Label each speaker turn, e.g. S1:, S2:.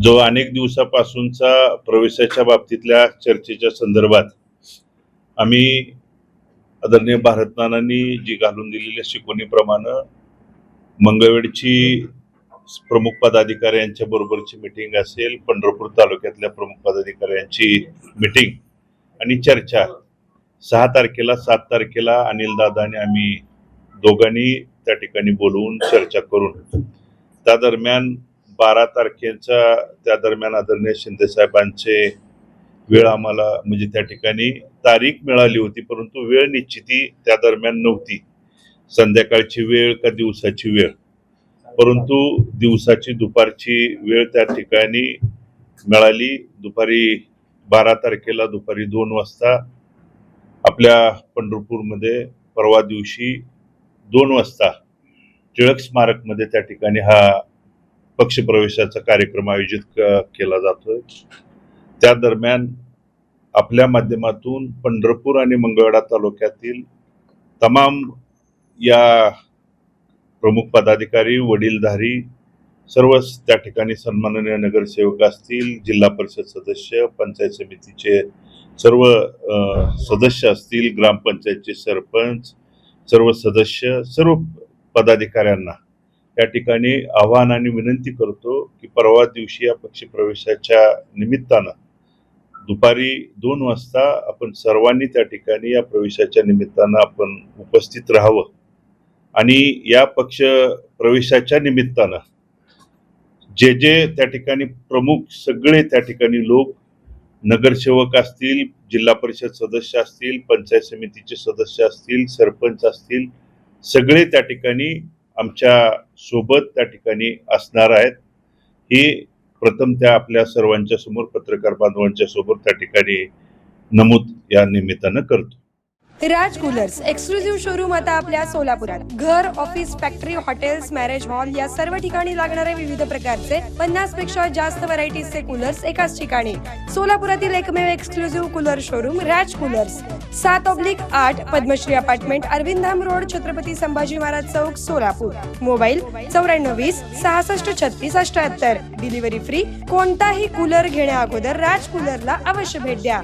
S1: जो अनेक दिवसापासूनचा प्रवेशाच्या बाबतीतल्या चर्चेच्या संदर्भात आम्ही आदरणीय भारतनानांनी जी घालून दिलेल्या शिकवणीप्रमाणे मंगळवेढची प्रमुख पदाधिकाऱ्यांच्या बरोबरची मीटिंग असेल, पंढरपूर तालुक्यातल्या प्रमुख पदाधिकाऱ्यांची मीटिंग आणि चर्चा 6 तारखेला 7 तारखेला अनिल दादा आणि आम्ही दोघांनी त्या ठिकाणी बोलवून चर्चा करून त्या दरम्यान 12 तारखेचा त्या दरम्यान आदरणीय शिंदे साहेबांचे वेळ आम्हाला म्हणजे त्या ठिकाणी तारीख मिळाली होती, परंतु वेळ निश्चिती त्या दरम्यान नव्हती. संध्याकाळची वेळ का दिवसाची वेळ, परंतु दिवसाची दुपारची वेळ त्या ठिकाणी मिळाली. दुपारी 12 तारखेला दुपारी 2 वाजता आपल्या पंढरपूरमध्ये परवा दिवशी 2 वाजता टिळक स्मारकमध्ये त्या ठिकाणी हा पक्षप्रवेशाचा कार्यक्रम आयोजित केला जातोय. त्या दरम्यान आपल्या माध्यमातून पंढरपूर आणि मंगळवेढा तालुक्यातील तमाम या प्रमुख पदाधिकारी, वडीलधारी सर्वच त्या ठिकाणी सन्माननीय नगरसेवक असतील, जिल्हा परिषद सदस्य, पंचायत समितीचे सर्व सदस्य असतील, ग्रामपंचायतचे सरपंच, सर्व सदस्य, सर्व पदाधिकाऱ्यांना या ठिकाणी आवाहन आणि विनंती करतो की परवा दिवशी या पक्षप्रवेशाच्या निमित्तानं दुपारी 2 वाजता आपण सर्वांनी त्या ठिकाणी या प्रवेशाच्या निमित्तानं आपण उपस्थित राहावं आणि या पक्ष प्रवेशाच्या निमित्तानं जे त्या ठिकाणी प्रमुख सगळे त्या ठिकाणी लोक, नगरसेवक असतील, जिल्हा परिषद सदस्य असतील, पंचायत समितीचे सदस्य असतील, सरपंच असतील, सगळे त्या ठिकाणी आमच्या सोबत त्या ठिकाणी असणार आहेत. ही प्रथम त्या आपल्या सर्वांच्या समोर पत्रकार बांधवांच्या सोबत त्या ठिकाणी नमूद या निमित्तानं करतो.
S2: राज कूलर्स एक्सक्लुझिव्ह शोरूम आता आपल्या सोलापुरात. घर, office, factory, hotels, marriage hall या सर्व ठिकाणी लागणारे विविध प्रकारचे 50 पेक्षा जास्त व्हरायटीजचे कूलर्स एकाच ठिकाणी. सोलापुरातील एकमेव exclusive cooler showroom Raj coolers. 7/8 Padmashri apartment, Arvind road, Chhatrapati Sambhaji Maharaj chowk, Solapur. Mobile 9420 66 36 78. Delivery free. कोणताही कूलर घेण्या अगोदर राज कूलरला अवश्य भेट द्या.